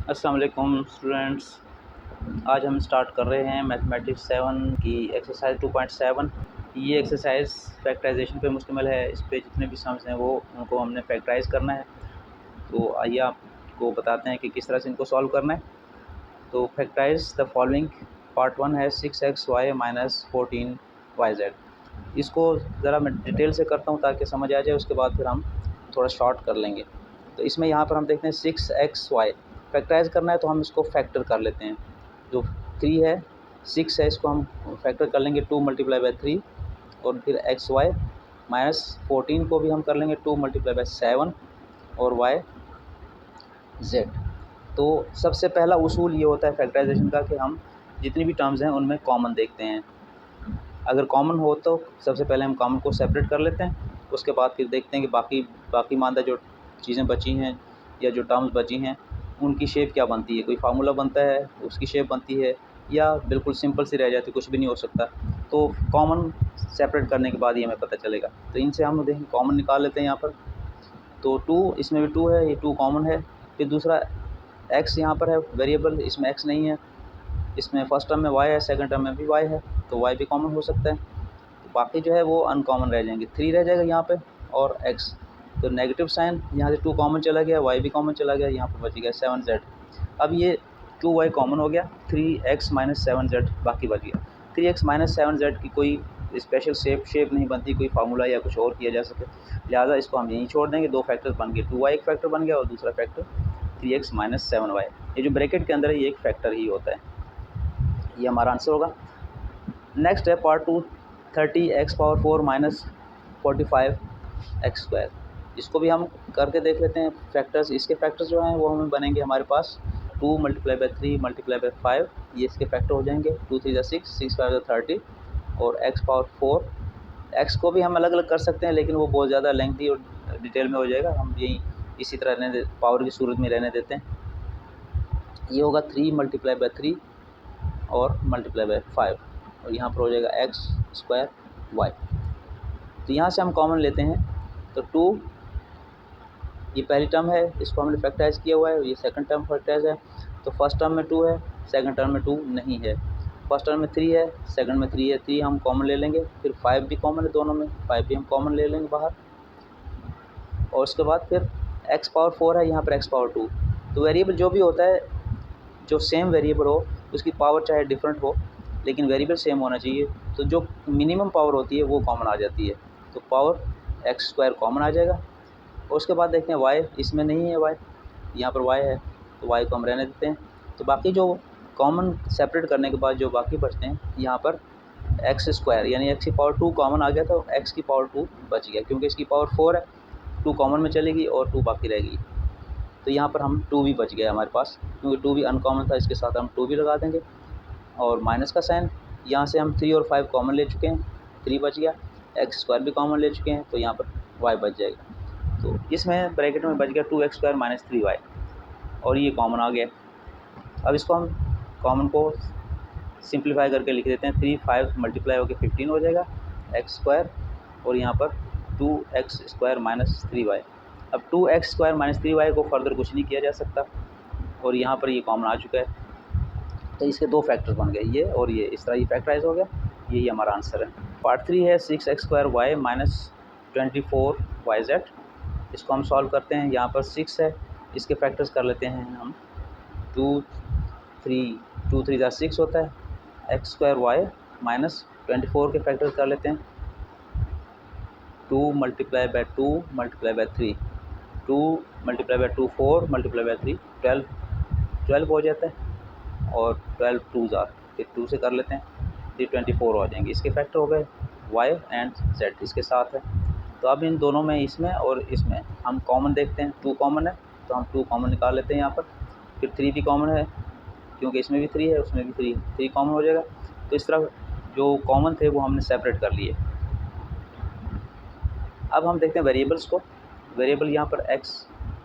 अस्सलाम वालेकुम स्टूडेंट्स। आज हम स्टार्ट कर रहे हैं मैथमेटिक्स 7 की एक्सरसाइज 2.7। ये एक्सरसाइज फैक्टराइजेशन पे मुश्तमिल है। इस पे जितने भी सम्स हैं वो उनको हमने फैक्टराइज करना है। तो आइए आपको बताते हैं कि किस तरह से इनको सॉल्व करना है। तो फैक्टराइज द फॉलोइंग। पार्ट 1 है 6xy माइनस 14yz। इसको ज़रा मैं डिटेल से करता हूँ ताकि समझ आ जाए, उसके बाद फिर हम थोड़ा शॉर्ट कर लेंगे। तो इसमें यहाँ पर हम देखते हैं 6xy फैक्टराइज करना है, तो हम इसको फैक्टर कर लेते हैं। जो 3 है 6 है, इसको हम फैक्टर कर लेंगे 2 × 3। और फिर xy माइनस 14 को भी हम कर लेंगे 2 × 7 और yz। तो सबसे पहला उसूल ये होता है फैक्टराइजेशन का कि हम जितनी भी टर्म्स हैं उनमें कॉमन देखते हैं। अगर कॉमन हो तो सबसे पहले हम कॉमन को सेपरेट कर लेते हैं। उसके बाद फिर देखते हैं कि बाकी मानदा जो चीज़ें बची हैं या जो टर्म्स बची हैं उनकी शेप क्या बनती है। कोई फार्मूला बनता है, उसकी शेप बनती है, या बिल्कुल सिंपल सी रह जाती है, कुछ भी नहीं हो सकता। तो कॉमन सेपरेट करने के बाद ही हमें पता चलेगा। तो इनसे हम देखें कॉमन निकाल लेते हैं यहाँ पर। तो 2 इसमें भी 2 है, ये 2 कॉमन है। फिर दूसरा x यहाँ पर है वेरिएबल, इसमें x नहीं है। इसमें फर्स्ट टर्म में y है, सेकंड टर्म में भी y है, तो y भी कॉमन हो सकता है। तो बाकी जो है वो अनकॉमन रह जाएंगे। 3 रह जाएगा यहाँ पे और x। तो नेगेटिव साइन यहाँ से 2 कॉमन चला गया, y भी कॉमन चला गया, यहाँ पर बच गया 7z। अब ये 2y कॉमन हो गया, 3x माइनस 7z बाकी बच गया। 3x माइनस 7z की कोई स्पेशल शेप नहीं बनती, कोई फार्मूला या कुछ और किया जा सके, लिहाजा इसको हम यहीं छोड़ देंगे। 2 फैक्टर्स बन गए, 2y एक फैक्टर बन गया और दूसरा फैक्टर 3x माइनस 7y। ये जो ब्रैकेट के अंदर है ये एक फैक्टर ही होता है। ये हमारा आंसर होगा। नेक्स्ट है पार्ट 2 30x⁴ माइनस 45x²। इसको भी हम करके देख लेते हैं फैक्टर्स। इसके फैक्टर्स जो हैं वो हमें बनेंगे हमारे पास 2 × 3 × 5, ये इसके फैक्टर हो जाएंगे। 2 3 6, 6 5 30 और x⁴। x को भी हम अलग अलग कर सकते हैं, लेकिन वो बहुत ज़्यादा लेंथी और डिटेल में हो जाएगा। हम यही इसी तरह रहने पावर की सूरत में रहने देते हैं। ये होगा 3 × 3 और × 5 और यहाँ पर हो जाएगा x²y। तो यहाँ से हम कॉमन लेते हैं। तो 2 ये पहली टर्म है, इसको हमने फैक्टराइज किया हुआ है, ये सेकंड टर्म फैक्टराइज है। तो फर्स्ट टर्म में 2 है, सेकंड टर्म में 2 नहीं है। फर्स्ट टर्म में 3 है, सेकंड में 3 है, 3 हम कॉमन ले लेंगे। फिर 5 भी कॉमन है दोनों में, 5 भी हम कॉमन ले लेंगे बाहर। और उसके बाद फिर x⁴ है, यहाँ पर x⁴। तो वेरिएबल जो भी होता है, जो सेम वेरिएबल हो उसकी पावर चाहे डिफरेंट हो, लेकिन वेरिएबल सेम होना चाहिए। तो जो मिनिमम पावर होती है वो कॉमन आ जाती है। तो पावर x² कॉमन आ जाएगा। और उसके बाद देखते हैं y, इसमें नहीं है y, यहाँ पर y है, तो y को हम रहने देते हैं। तो बाकी जो कॉमन सेपरेट करने के बाद जो बाकी बचते हैं, यहाँ पर x² यानी x⁴ कॉमन आ गया, तो x⁴ बच गया, क्योंकि इसकी पावर 4 है, 2 कॉमन में चलेगी और 2 बाकी रहेगी। तो यहाँ पर हम 2 भी बच गया हमारे पास, क्योंकि 2 भी अनकॉमन था, इसके साथ हम 2 भी लगा देंगे। और माइनस का साइन, यहाँ से हम 3 और 5 कॉमन ले चुके हैं, 3 बच गया। x² भी कॉमन ले चुके हैं, तो यहाँ पर y बच जाएगा। तो इसमें ब्रैकेट में बच गया 2x² माइनस 3y और ये कॉमन आ गया। अब इसको हम कॉमन को सिंप्लीफाई करके लिख देते हैं। 3 5 मल्टीप्लाई होकर 15 हो जाएगा x² और यहाँ पर 2x² माइनस 3y। अब 2x² माइनस 3y को फर्दर कुछ नहीं किया जा सकता और यहाँ पर ये कॉमन आ चुका है। तो इसके 2 फैक्टर्स बन गए, ये और ये, इस तरह ये फैक्टराइज हो गया। यही हमारा आंसर है। पार्ट 3 है 6x² माइनस 24yz। इसको हम सॉल्व करते हैं। यहाँ पर 6 है, इसके फैक्टर्स कर लेते हैं हम। 2 3 6 होता है, x² माइनस 24 के फैक्टर्स कर लेते हैं। 2 × 2 × 3, 2 × 2 4 × 3 12 हो जाता है। और 12 2 फिर 2 से कर लेते हैं, फिर 24 हो जाएंगे। इसके फैक्टर हो गए y एंड z इसके साथ है। तो अब इन दोनों में, इसमें और इसमें हम कॉमन देखते हैं। 2 कॉमन है, तो हम 2 कॉमन निकाल लेते हैं यहाँ पर। फिर 3 भी कॉमन है, क्योंकि इसमें भी 3 है, उसमें भी 3 कॉमन हो जाएगा। तो इस तरह जो कॉमन थे वो हमने सेपरेट कर लिए। अब हम देखते हैं वेरिएबल्स को। वेरिएबल यहाँ पर x,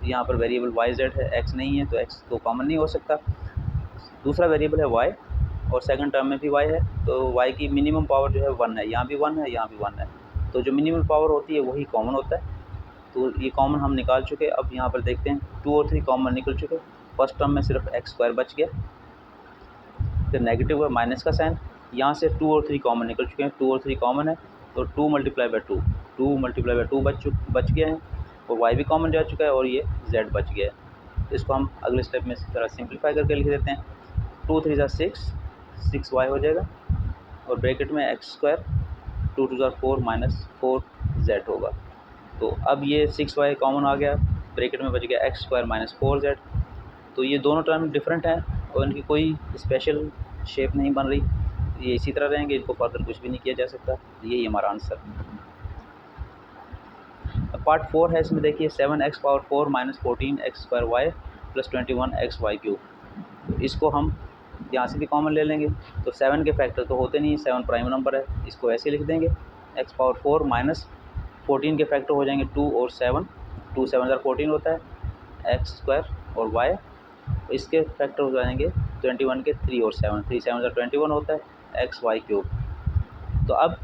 यहाँ पर वेरिएबल yz है, x नहीं है तो x तो कॉमन नहीं हो सकता। दूसरा वेरिएबल है y और सेकंड टर्म में भी y है, तो y की मिनिमम पावर जो है 1 है, यहाँ भी 1 है, यहाँ भी 1 है। तो जो मिनिमम पावर होती है वही कॉमन होता है। तो ये कॉमन हम निकाल चुके। अब यहाँ पर देखते हैं 2 और 3 कॉमन निकल चुके। फर्स्ट टर्म में सिर्फ एक्स स्क्वायर बच गया, फिर नेगेटिव है माइनस का साइन, यहाँ से 2 और 3 कॉमन निकल चुके हैं, 2 और 3 कॉमन है तो 2 मल्टीप्लाई बाई 2 मल्टीप्लाई बाई 2 बच गया है, और y भी कॉमन जा चुका है और ये z बच गया है। इसको हम अगले स्टेप में थोड़ा सिंप्लीफाई करके लिख देते हैं। 2 3 = 6 y हो जाएगा, और ब्रैकेट में एक्स स्क्वायर 2 2 4 माइनस 4z होगा। तो अब ये 6y कॉमन आ गया, ब्रैकेट में बच गया एक्स स्क्वायर माइनस 4z। तो ये दोनों टर्म डिफरेंट हैं और इनकी कोई स्पेशल शेप नहीं बन रही, ये इसी तरह रहेंगे, इनको फर्दर कुछ भी नहीं किया जा सकता। यही हमारा आंसर। पार्ट 4 है, इसमें देखिए 7x⁴ minus 14x² plus 21xy³। तो इसको हम यहाँ से भी कॉमन ले लेंगे, तो 7 के फैक्टर तो होते नहीं, 7 प्राइम नंबर है, इसको ऐसे लिख देंगे। x⁴ माइनस 14 के फैक्टर हो जाएंगे 2 और 7, 2 7 14 होता है, x² और y, इसके फैक्टर हो जाएंगे 21 के 3 और 7, 3 7 21 होता है, xy³। तो अब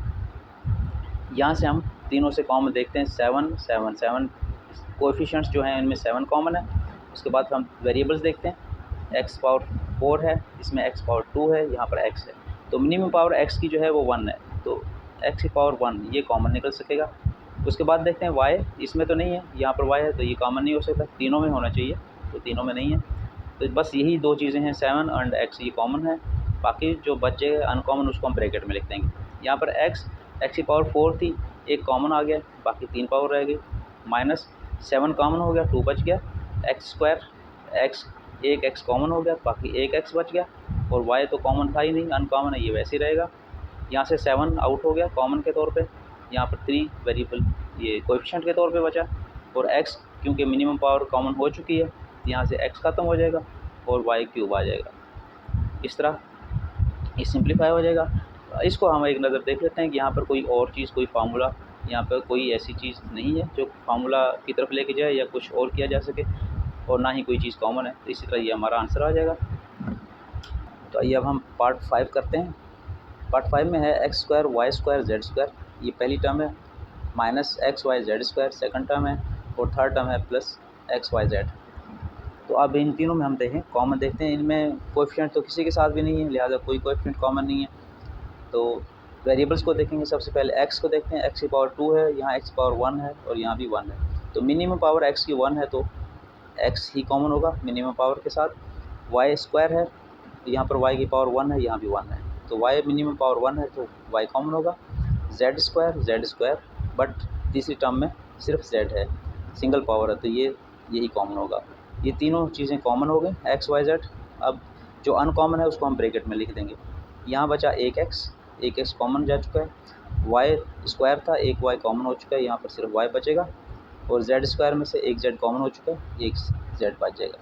यहाँ से हम तीनों से कॉमन देखते हैं, 7 7 7 कोएफिशिएंट्स जो हैं इनमें 7 कॉमन है। उसके बाद हम वेरिएबल्स देखते हैं, x⁴ है, इसमें x⁴ है, यहाँ पर x है, तो मिनिमम पावर x की जो है वो 1 है, तो x⁴ ये कॉमन निकल सकेगा। उसके बाद देखते हैं y, इसमें तो नहीं है, यहाँ पर y है तो ये कॉमन नहीं हो सकता, तीनों में होना चाहिए, तो तीनों में नहीं है। तो बस यही दो चीज़ें हैं, 7 एंड x ये कॉमन है, बाकी जो बचे अनकॉमन उसको हम ब्रैकेट में लिख देंगे। यहाँ पर x⁴ थी, एक कॉमन आ गया, बाकी 3 पावर रह गई, माइनस 7 कॉमन हो गया, 2 बच गया, एक x कॉमन हो गया, बाकी एक x बच गया, और y तो कॉमन था ही नहीं, अनकॉमन है, ये वैसे ही रहेगा। यहाँ से 7 आउट हो गया कॉमन के तौर पे, यहाँ पर 3 वेरिएबल ये कोएफिशिएंट के तौर पे बचा, और x क्योंकि मिनिमम पावर कॉमन हो चुकी है, यहाँ से x ख़त्म हो जाएगा और y³ आ जाएगा। इस तरह ये सिंप्लीफाई हो जाएगा। इसको हम एक नज़र देख लेते हैं कि यहाँ पर कोई और चीज़, कोई फार्मूला, यहाँ पर कोई ऐसी चीज़ नहीं है जो फार्मूला की तरफ लेके जाए या कुछ और किया जा सके, और ना ही कोई चीज़ कॉमन है, तो इसी तरह ये हमारा आंसर आ जाएगा। तो आइए अब हम पार्ट 5 करते हैं। पार्ट 5 में है x² y² z², ये पहली टर्म है, minus xy z² second term है, और थर्ड टर्म है प्लस xy z। तो अब इन तीनों में हम देखें कॉमन देखते हैं, इनमें कोएफिशिएंट तो किसी के साथ भी नहीं है, लिहाजा कोई कोएफिशिएंट कॉमन नहीं है। तो वेरिएबल्स को देखेंगे, सबसे पहले x को देखते हैं, x⁴ है, यहाँ x⁴ है और यहाँ भी 1 है, तो मिनिमम पावर x की 1 है, तो x ही कॉमन होगा मिनिमम पावर के साथ। y² है, यहाँ पर y की पावर 1 है, यहाँ भी 1 है, तो y मिनिमम पावर 1 है, तो y कॉमन होगा। z², बट तीसरी टर्म में सिर्फ z है, सिंगल पावर है, तो यही कॉमन होगा। ये तीनों चीज़ें कॉमन हो गई, x y z। अब जो अनकॉमन है उसको हम ब्रैकेट में लिख देंगे। यहाँ बचा एक x कॉमन जा चुका है, y² था, एक y कॉमन हो चुका है, यहाँ पर सिर्फ y बचेगा, और z² में से एक z कॉमन हो चुका है, एक z बच जाएगा,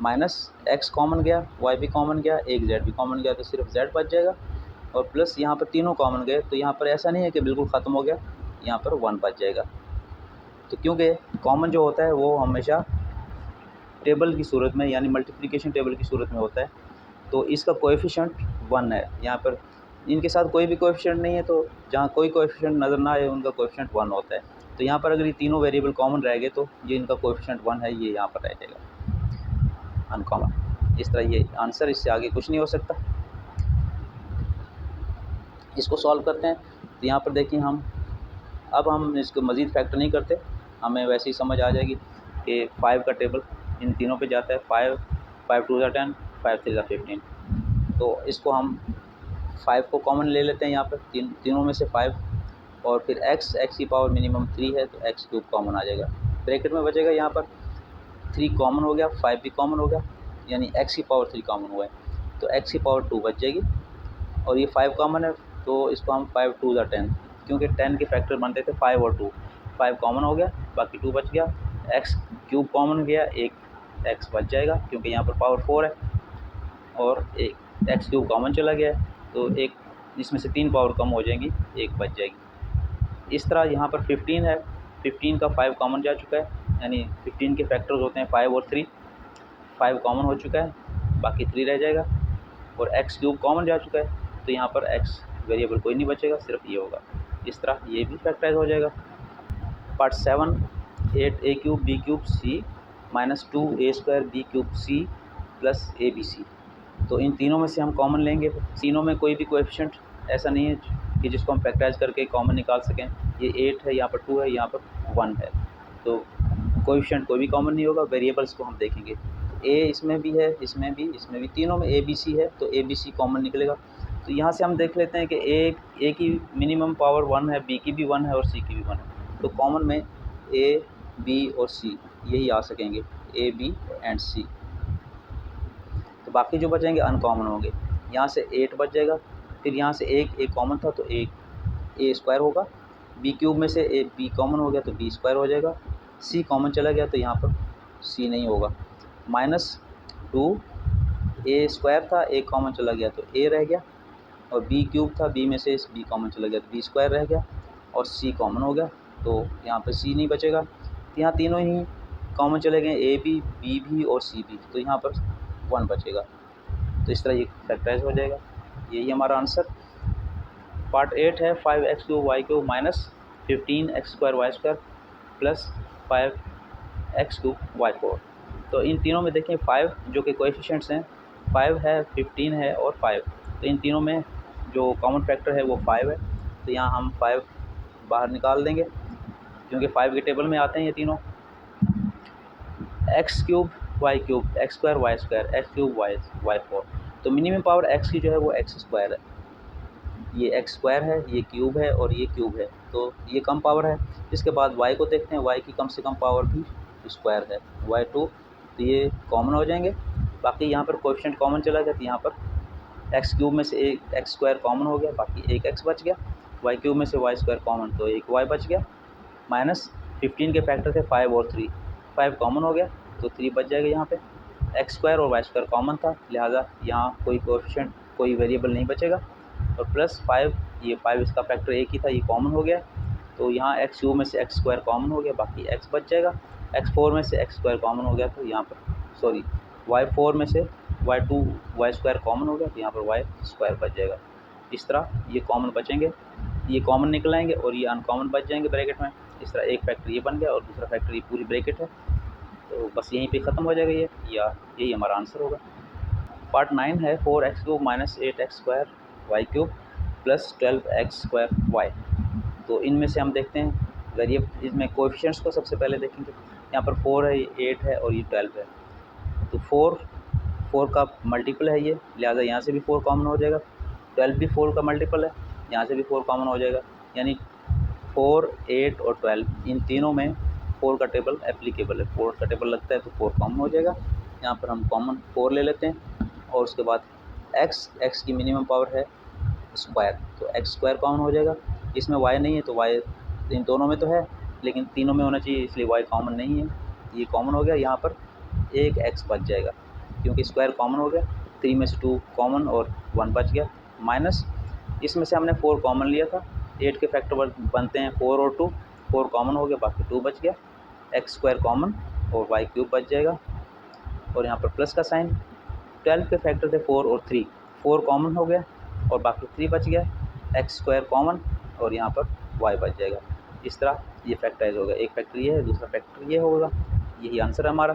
माइनस x कॉमन गया, y भी कॉमन गया, एक z भी कॉमन गया, तो सिर्फ z बच जाएगा, और प्लस यहाँ पर तीनों कॉमन गए, तो यहाँ पर ऐसा नहीं है कि बिल्कुल ख़त्म हो गया, यहाँ पर 1 बच जाएगा। तो क्योंकि कॉमन जो होता है वो हमेशा टेबल की सूरत में, यानी मल्टीप्लिकेशन टेबल की सूरत में होता है, तो इसका कोएफिशिएंट 1 है। यहाँ पर इनके साथ कोई भी कोएफिशिएंट नहीं है, तो जहाँ कोई कोएफिशिएंट नज़र ना आए उनका कोएफिशिएंट 1 होता है। तो यहाँ पर अगर ये तीनों वेरिएबल कॉमन रह गए तो ये इनका कोएफिशिएंट 1 है, ये यहाँ पर रह जाएगा अनकॉमन। इस तरह ये आंसर, इससे आगे कुछ नहीं हो सकता। इसको सॉल्व करते हैं, तो यहाँ पर देखिए अब हम इसको मज़ीद फैक्टर नहीं करते, हमें वैसे ही समझ आ जाएगी कि 5 का टेबल इन तीनों पे जाता है, 5 2 10, 5 3 15। तो इसको हम 5 को कॉमन ले लेते हैं यहाँ पर, तीनों में से 5, और फिर x की पावर मिनिमम 3 है, तो x³ कॉमन आ जाएगा, ब्रैकेट में बचेगा, यहाँ पर 3 कॉमन हो गया, 5 भी कॉमन हो गया, यानी x की पावर 3 कॉमन हुआ है, तो x की पावर 2 बच जाएगी, और ये 5 कॉमन है, तो इसको हम 5 2 10, क्योंकि 10 के फैक्टर बनते थे 5 और 2, 5 कॉमन हो गया, बाकी 2 बच गया, x³ कॉमन गया, एक x बच जाएगा, क्योंकि यहाँ पर पावर 4 है, और एक x³ कॉमन चला गया है, तो एक इसमें से 3 पावर कम हो जाएंगी, एक बच जाएगी। इस तरह यहाँ पर 15 है, 15 का 5 कॉमन जा चुका है, यानी 15 के फैक्टर्स होते हैं 5 और 3, 5 कॉमन हो चुका है, बाकी 3 रह जाएगा, और x³ कॉमन जा चुका है, तो यहाँ पर x वेरिएबल कोई नहीं बचेगा, सिर्फ ये होगा। इस तरह ये भी फैक्टराइज हो जाएगा। Part 7, 8a³ b³ c minus 2a² b³ c plus ABC। तो इन तीनों में से हम कॉमन लेंगे। तीनों में कोई भी कोएफिशिएंट ऐसा नहीं है कि जिसको हम फैक्टराइज करके कॉमन निकाल सकें। ये 8 है, यहाँ पर 2 है, यहाँ पर 1 है, तो कोएफिशिएंट कोई भी कॉमन नहीं होगा। वेरिएबल्स को हम देखेंगे, ए इसमें भी है, इसमें भी, तीनों में ABC है, तो ABC कॉमन निकलेगा। तो यहाँ से हम देख लेते हैं कि ए की मिनिमम पावर 1 है, बी की भी 1 है और सी की भी 1 है। तो कॉमन में ए, बी और सी यही आ सकेंगे, ए, बी एंड सी। तो बाकी जो बचेंगे अनकॉमन होंगे। यहाँ से 8 बच जाएगा, फिर यहाँ से एक कॉमन था तो एक ए स्क्वायर होगा, बी क्यूब में से ए बी कॉमन हो गया तो बी स्क्वायर हो जाएगा, सी कॉमन चला गया तो यहाँ पर सी नहीं होगा। -2 ए स्क्वायर था, ए कॉमन चला गया तो ए रह गया, और बी क्यूब था, बी में से बी कॉमन चला गया तो बी स्क्वायर रह गया, और सी कॉमन हो गया तो यहाँ पर सी नहीं बचेगा। तो यहाँ तीनों ही कॉमन चले गए, ए भी, बी भी और सी भी, तो यहाँ पर 1 बचेगा। तो इस तरह ये फैक्टराइज हो जाएगा। यही हमारा आंसर। पार्ट 8 है 5x³ y³ -15x² y² plus 5x³ y4। तो इन तीनों में देखें 5 जो कि कोएफिशिएंट्स हैं, 5 है, 15 है और 5। तो इन तीनों में जो कॉमन फैक्टर है वो 5 है, तो यहाँ हम 5 बाहर निकाल देंगे क्योंकि 5 के टेबल में आते हैं ये तीनों। x³ y³ x² y² x³ y4। तो मिनिमम पावर x की जो है वो x² है, ये x² है, ये क्यूब है और ये क्यूब है, तो ये कम पावर है। इसके बाद y को देखते हैं, y की कम से कम पावर भी स्क्वायर है, y2, तो ये कॉमन हो जाएंगे। बाकी यहाँ पर कोएफिशिएंट कॉमन चला गया तो यहाँ पर x³ में से एक x² कॉमन हो गया, बाकी एक x बच गया, y³ में से y² कॉमन तो एक y बच गया। -15 के फैक्टर थे 5 और 3, 5 कॉमन हो गया तो 3 बच जाएगा। यहाँ पे x² और y² कॉमन था, लिहाजा यहाँ कोई कोएफिशिएंट कोई वेरिएबल नहीं बचेगा। और +5, ये 5 इसका फैक्टर एक ही था, ये कॉमन हो गया, तो यहाँ x³ में से x² कॉमन हो गया, बाकी x बच जाएगा। x4 में से x² कॉमन हो गया तो यहाँ पर y4 में से y² कॉमन हो गया तो यहाँ पर y² बच जाएगा। इस तरह ये कॉमन बचेंगे, ये कॉमन निकल आएंगे और ये अनकॉमन बच जाएंगे ब्रैकेट में। इस तरह एक फैक्टर ये बन गया और दूसरा फैक्टर ये पूरी ब्रैकेट है। तो बस यहीं पे ख़त्म हो जाएगा ये, या यही हमारा आंसर होगा। पार्ट 9 है 4x³ -8x² y³ plus 12x² y। तो इनमें से हम देखते हैं वेरिएबल, इसमें कोएफिशिएंट्स को सबसे पहले देखेंगे। यहाँ पर 4 है, ये 8 है और ये 12 है। तो 4 का मल्टीपल है ये, लिहाजा यहाँ से भी 4 कॉमन हो जाएगा। 12 भी 4 का मल्टीपल है, यहाँ से भी 4 कॉमन हो जाएगा। यानी 4, 8 और 12 इन तीनों में 4 का टेबल एप्लीकेबल है, 4 का टेबल लगता है तो 4 कॉमन हो जाएगा। यहाँ पर हम कॉमन 4 ले लेते हैं और उसके बाद x की मिनिमम पावर है स्क्वायर, तो x² कॉमन हो जाएगा। इसमें y नहीं है तो y इन दोनों में तो है लेकिन तीनों में होना चाहिए, इसलिए y कॉमन नहीं है, ये कॉमन हो गया। यहाँ पर एक x बच जाएगा क्योंकि स्क्वायर कॉमन हो गया, 3 में से 2 कॉमन और 1 बच गया। माइनस इसमें से हमने 4 कॉमन लिया था, 8 के फैक्टर बनते हैं 4 और 2, 4 कॉमन हो गया, बाकी 2 बच गया, x² कॉमन और y³ बच जाएगा। और यहाँ पर प्लस का साइन। 12 के फैक्टर थे 4 और 3, 4 कॉमन हो गया और बाकी 3 बच गया, x² कॉमन और यहाँ पर y बच जाएगा। इस तरह ये फैक्टराइज होगा, एक फैक्टर ये है, दूसरा फैक्टर ये होगा। यही आंसर है हमारा।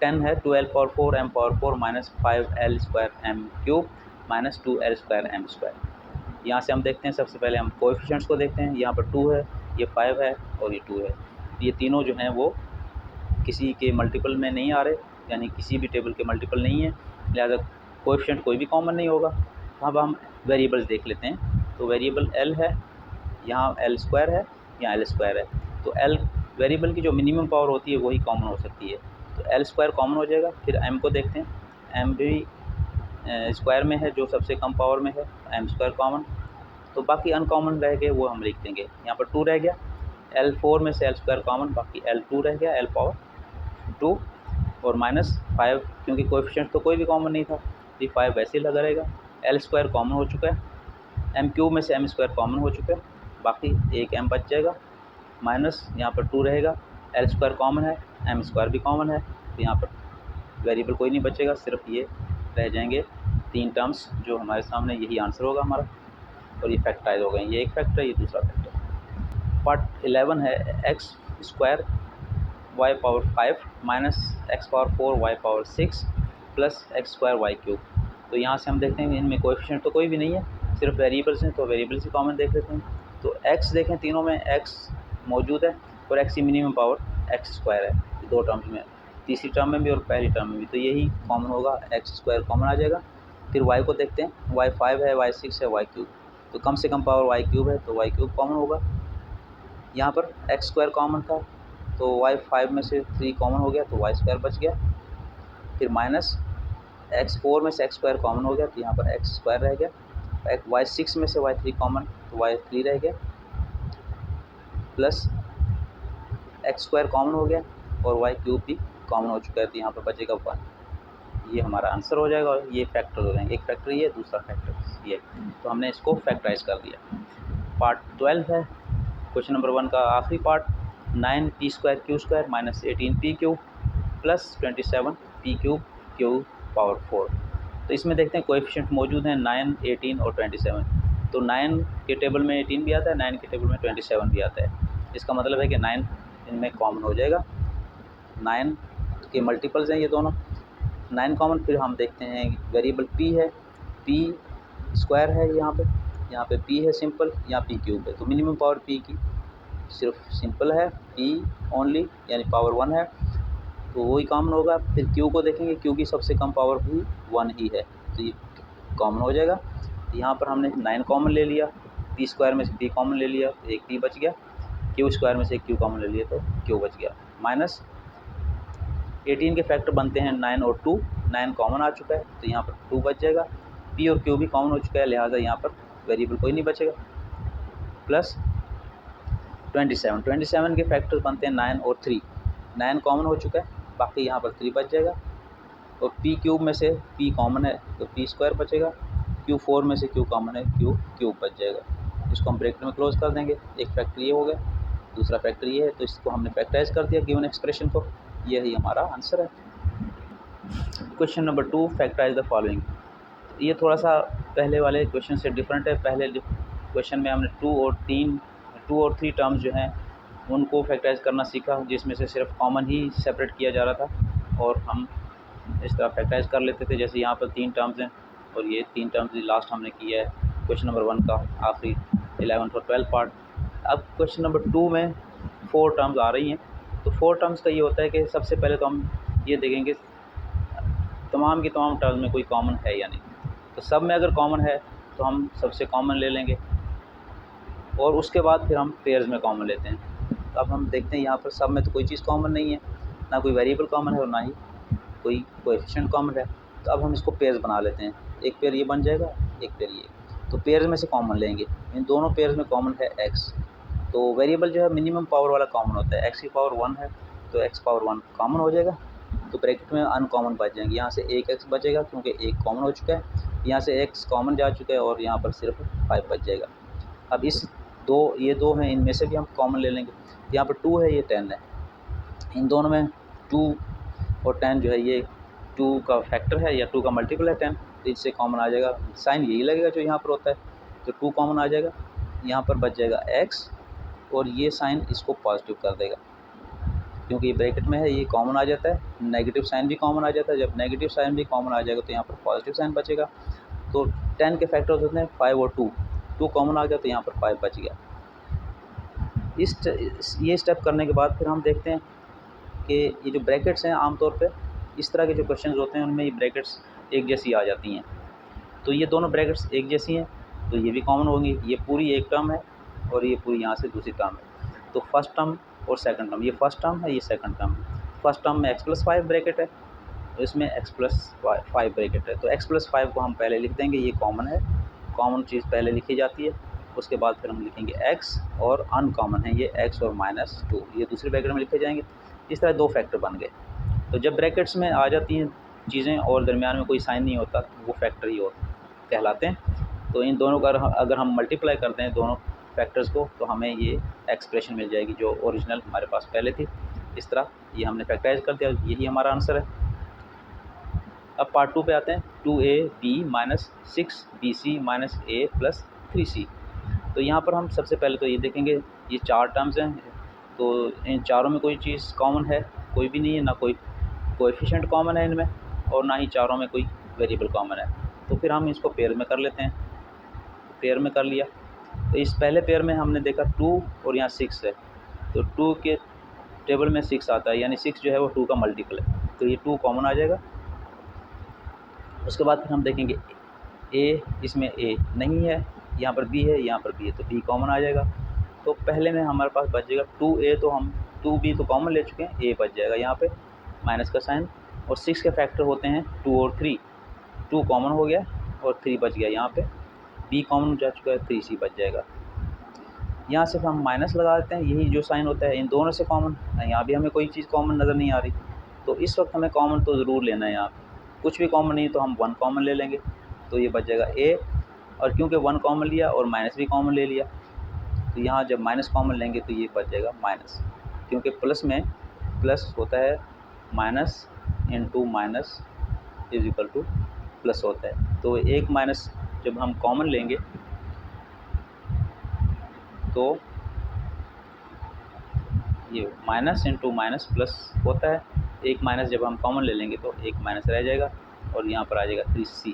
10 है 12⁴ m⁴ -5l² m³ -2l² m²। यहाँ से हम देखते हैं, सबसे पहले हम कोएफिशिएंट्स को देखते हैं। यहाँ पर 2 है, ये 5 है और ये 2 है। ये तीनों जो हैं वो किसी के मल्टीपल में नहीं आ रहे, यानी किसी भी टेबल के मल्टीपल नहीं है, लिहाजा कोएफिशिएंट कोई भी कॉमन नहीं होगा। अब हम वेरिएबल्स देख लेते हैं। तो वेरिएबल l है, यहाँ l² है, यहाँ l² है। तो l वेरिएबल की जो मिनिमम पावर होती है वही कॉमन हो सकती है, तो l² कॉमन हो जाएगा। फिर m को देखते हैं, m भी स्क्वायर में है, जो सबसे कम पावर में है, m² कॉमन। तो बाकी अनकॉमन रह गए वो हम लिख देंगे। यहाँ पर 2 रह गया, l4 में से l² कॉमन, बाकी l2 रह गया, l⁴ और -5 क्योंकि कोएफिशिएंट तो कोई भी कॉमन नहीं था, तो 5 वैसे ही लगा रहेगा। l² कॉमन हो चुका है, m³ में से m² कॉमन हो चुका है, बाकी एक m बच जाएगा। माइनस यहाँ पर 2 रहेगा, l² कॉमन है, m² भी कॉमन है, तो यहाँ पर वेरिएबल कोई नहीं बचेगा, सिर्फ ये रह जाएंगे 3 टर्म्स जो हमारे सामने। यही आंसर होगा हमारा और ये फैक्टराइज हो गए। ये एक फैक्टर है, ये दूसरा फैक्टर। पार्ट 11 है x² Y power 5 minus X power 4 Y power 6 plus X square Y cube. तो यहाँ से हम देखते हैं इनमें कोएफिशिएंट तो कोई भी नहीं है, सिर्फ वेरिएबल्स हैं, तो वेरिएबल्स ही कॉमन देख लेते हैं। तो एक्स देखें, तीनों में एक्स मौजूद है और एक्स की मिनिमम पावर एक्स स्क्वायर है दो टर्म्स में, तीसरी टर्म में भी और पहली टर्म में भी, तो यही कॉमन होगा, एक्स स्क्वायर कॉमन आ जाएगा। फिर वाई को देखते हैं, वाई 5 है, वाई 6 है, वाई क्यूब, तो कम से कम पावर वाई क्यूब है, तो वाई क्यूब कॉमन होगा। यहाँ पर एक्स स्क्वायर कॉमन था, तो वाई 5 में से 3 कॉमन हो गया, तो वाई स्क्वायर बच गया। फिर माइनस एक्स 4 में से एक्स स्क्वायर कॉमन हो गया, तो यहाँ पर एक्स स्क्वायर रह गया। वाई 6 में से वाई 3 कॉमन, तो वाई 3 रह गया, प्लस एक्स स्क्वायर कॉमन हो गया और वाई क्यूब भी कॉमन हो चुका है, तो यहाँ पर बचेगा 1। ये हमारा आंसर हो जाएगा और ये फैक्टर हो जाएंगे, एक फैक्टर ये, दूसरा फैक्टर ये। तो हमने इसको फैक्टराइज कर दिया। पार्ट 12 है, क्वेश्चन नंबर 1 का आखिरी part. 9 P square Q square minus 18 P cube plus 27 P cube Q power 4। तो इसमें देखते हैं कोएफिशिएंट मौजूद हैं 9, 18 और 27। तो 9 के टेबल में 18 भी आता है, 9 के टेबल में 27 भी आता है। इसका मतलब है कि 9 इनमें कॉमन हो जाएगा, 9 के मल्टीपल्स हैं ये दोनों, 9 कॉमन। फिर हम देखते हैं वेरिएबल p है, p स्क्वायर है यहाँ पे p है सिंपल, यहाँ p क्यूब है, तो मिनिमम पावर p की सिर्फ सिंपल है p ओनली, यानी पावर 1 है, तो वही कॉमन होगा। फिर q को देखेंगे, q की सबसे कम पावर भी 1 ही है, तो ये कॉमन हो जाएगा। यहाँ पर हमने 9 कॉमन ले लिया, p स्क्वायर में से p कॉमन ले लिया, तो एक p बच गया, q स्क्वायर में से एक q कॉमन ले लिया, तो q बच गया। माइनस 18 के फैक्टर बनते हैं 9 और 2, 9 कॉमन आ चुका है, तो यहाँ पर 2 बच जाएगा। p और q भी कॉमन हो चुका है, लिहाजा यहाँ पर वेरिएबल कोई नहीं बचेगा। प्लस 27 के फैक्टर बनते हैं 9 और 3, 9 कॉमन हो चुका है, बाकी यहाँ पर 3 बच जाएगा। और p क्यूब में से p कॉमन है, तो p स्क्वायर बचेगा, q 4 में से q कॉमन है, q क्यूब बच जाएगा। इसको हम ब्रैकेट में क्लोज कर देंगे, एक फैक्टर ये हो गया, दूसरा फैक्टर ये है, तो इसको हमने फैक्टराइज कर दिया गिवन एक्सप्रेशन को, यही हमारा आंसर है। Question number 2, factorise the following. ये थोड़ा सा पहले वाले क्वेश्चन से डिफरेंट है। पहले क्वेश्चन में हमने 2 और 3 टर्म्स जो हैं उनको फैक्टराइज करना सीखा, जिसमें से सिर्फ कॉमन ही सेपरेट किया जा रहा था और हम इस तरह फैक्टराइज कर लेते थे। जैसे यहाँ पर 3 टर्म्स हैं और ये 3 टर्म्स लास्ट हमने किया है क्वेश्चन नंबर 1 का आखिरी 11th और 12th पार्ट। अब क्वेश्चन नंबर 2 में 4 टर्म्स आ रही हैं। तो 4 टर्म्स का ये होता है कि सबसे पहले तो हम ये देखेंगे तमाम की तमाम टर्म्स में कोई कॉमन है या नहीं। तो सब में अगर कॉमन है तो हम सबसे कॉमन ले लेंगे और उसके बाद फिर हम पेयर्स में कॉमन लेते हैं। तो अब हम देखते हैं यहाँ पर सब में तो कोई चीज़ कॉमन नहीं है, ना कोई वेरिएबल कॉमन है और ना ही कोई कोएफिशिएंट कॉमन है। तो अब हम इसको पेयर्स बना लेते हैं, एक पेयर ये बन जाएगा, एक पेयर ये। तो पेयर्स में से कॉमन लेंगे, इन दोनों पेयर्स में कॉमन है x। तो वेरिएबल जो है मिनिमम पावर वाला कॉमन होता है, x की पावर 1 है तो x पावर 1 कॉमन हो जाएगा। तो ब्रैकेट में अनकॉमन बच जाएंगे, यहाँ से एक x बचेगा क्योंकि एक कॉमन हो चुका है, यहाँ से x कॉमन जा चुका है और यहाँ पर सिर्फ 5 बच जाएगा। अब ये दो हैं, इनमें से भी हम कॉमन ले लेंगे। यहाँ पर 2 है, ये 10 है, इन दोनों में 2 और 10 जो है ये 2 का फैक्टर है या 2 का मल्टीपल है 10, तो इससे कॉमन आ जाएगा। साइन यही लगेगा जो यहाँ पर होता है, तो 2 कॉमन आ जाएगा, यहाँ पर बच जाएगा x और ये साइन इसको पॉजिटिव कर देगा क्योंकि ये ब्रैकेट में है, ये कॉमन आ जाता है। नेगेटिव साइन भी कॉमन आ जाता है, जब नेगेटिव साइन भी कॉमन आ जाएगा तो यहाँ पर पॉजिटिव साइन बचेगा। तो 10 के फैक्टर्स होते हैं 5 और 2 कॉमन आ गया तो यहाँ पर 5 बच गया। ये स्टेप करने के बाद फिर हम देखते हैं कि ये जो ब्रैकेट्स हैं आमतौर पे इस तरह के जो क्वेश्चंस होते हैं उनमें ये ब्रैकेट्स एक जैसी आ जाती हैं। तो ये दोनों ब्रैकेट्स एक जैसी हैं तो ये भी कॉमन होंगी। ये पूरी एक टर्म है और ये पूरी यहाँ से दूसरी टर्म है। तो फर्स्ट टर्म और सेकंड टर्म, ये फर्स्ट टर्म है, ये सेकंड टर्म है। फर्स्ट टर्म में x+5 ब्रैकेट है, तो इसमें x+5 ब्रैकेट है। तो x+5 को हम पहले लिख देंगे, ये कॉमन है, कॉमन चीज़ पहले लिखी जाती है। उसके बाद फिर हम लिखेंगे x और अनकॉमन है ये x और -2, ये दूसरे ब्रैकेट में लिखे जाएंगे। इस तरह 2 फैक्टर बन गए। तो जब ब्रैकेट्स में आ जाती हैं चीज़ें और दरमियान में कोई साइन नहीं होता वो फैक्टर ही कहलाते हैं। तो इन दोनों का अगर हम मल्टीप्लाई करते हैं दोनों फैक्टर्स को तो हमें ये एक्सप्रेशन मिल जाएगी जो ओरिजिनल हमारे पास पहले थी। इस तरह ये हमने फैक्टराइज कर दिया, यही हमारा आंसर है। अब पार्ट 2 पे आते हैं। 2ab - 6bc - a + 3c। तो यहाँ पर हम सबसे पहले तो ये देखेंगे, ये 4 टर्म्स हैं, तो इन चारों में कोई चीज़ कॉमन है? कोई भी नहीं है, ना कोई कोएफ़िशिएंट कॉमन है इनमें और ना ही चारों में कोई वेरिएबल कॉमन है। तो फिर हम इसको पेयर में कर लेते हैं। पेयर में कर लिया तो इस पहले पेयर में हमने देखा 2 और यहाँ 6 है, तो 2 के टेबल में 6 आता है, यानी 6 जो है वो 2 का मल्टीपल है, तो ये 2 कॉमन आ जाएगा। उसके बाद फिर हम देखेंगे ए, इसमें ए नहीं है, यहाँ पर बी है, यहाँ पर बी है, तो बी कॉमन आ जाएगा। तो पहले में हमारे पास बचेगा 2a, तो हम 2b तो कॉमन ले चुके हैं, a बच जाएगा यहाँ पे माइनस का साइन। और 6 के फैक्टर होते हैं 2 और 3, 2 कॉमन हो गया और 3 बच गया, यहाँ पे b कॉमन जा चुका है, 3c बच जाएगा। यहाँ सिर्फ हम माइनस लगा देते हैं, यही जो साइन होता है इन दोनों से कॉमन। यहाँ भी हमें कोई चीज़ कॉमन नज़र नहीं आ रही, तो इस वक्त हमें कॉमन तो ज़रूर लेना है। यहाँ पे कुछ भी कॉमन नहीं तो हम 1 कॉमन ले लेंगे, तो ये बच जाएगा a। और क्योंकि 1 कॉमन लिया और माइनस भी कॉमन ले लिया, तो यहाँ जब माइनस कॉमन लेंगे तो ये बच जाएगा माइनस, क्योंकि प्लस में प्लस होता है, minus into minus is equal two plus होता है। तो एक माइनस जब हम कॉमन लेंगे तो ये माइनस इंटू माइनस प्लस होता है, एक माइनस जब हम कॉमन ले लेंगे तो एक माइनस रह जाएगा और यहाँ पर आ जाएगा 3c।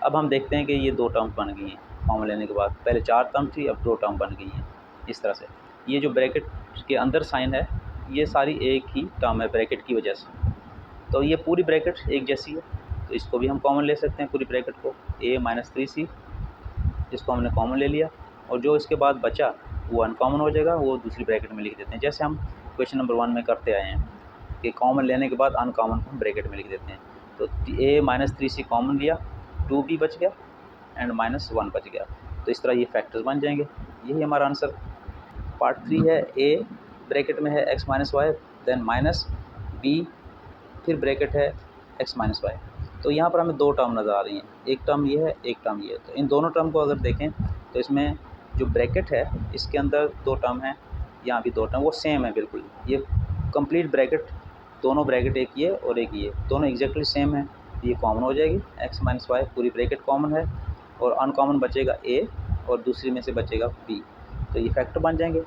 अब हम देखते हैं कि ये 2 टर्म बन गई हैं कॉमन लेने के बाद। पहले 4 टर्म थी, अब 2 टर्म बन गई हैं इस तरह से। ये जो ब्रैकेट के अंदर साइन है ये सारी एक ही टर्म है ब्रैकेट की वजह से, तो ये पूरी ब्रैकेट एक जैसी है, तो इसको भी हम कॉमन ले सकते हैं पूरी ब्रैकेट को, a माइनस 3c, इसको हमने कॉमन ले लिया और जो इसके बाद बचा वो अनकॉमन हो जाएगा, वो दूसरी ब्रैकेट में लिख देते हैं, जैसे हम क्वेश्चन नंबर 1 में करते आए हैं कि कॉमन लेने के बाद अनकॉमन को हम ब्रैकेट में लिख देते हैं। तो a माइनस 3c कॉमन लिया, 2b बच गया एंड माइनस 1 बच गया, तो इस तरह ये फैक्टर्स बन जाएंगे। यही हमारा आंसर। पार्ट 3 है, a ब्रैकेट में है x minus Y, then minus b, फिर ब्रैकेट है x माइनस वाई। तो यहाँ पर हमें 2 टर्म नज़र आ रही हैं, एक टर्म ये है, एक टर्म ये है। तो इन दोनों टर्म को अगर देखें तो इसमें जो ब्रैकेट है इसके अंदर 2 टर्म हैं, यहाँ भी 2 टर्म, वो सेम है बिल्कुल। ये कंप्लीट ब्रैकेट, दोनों ब्रैकेट एक ये और एक ये, दोनों एग्जैक्टली सेम है, ये कॉमन हो जाएगी। x माइनस वाई पूरी ब्रैकेट कॉमन है और अनकॉमन बचेगा a और दूसरी में से बचेगा b, तो ये फैक्टर बन जाएंगे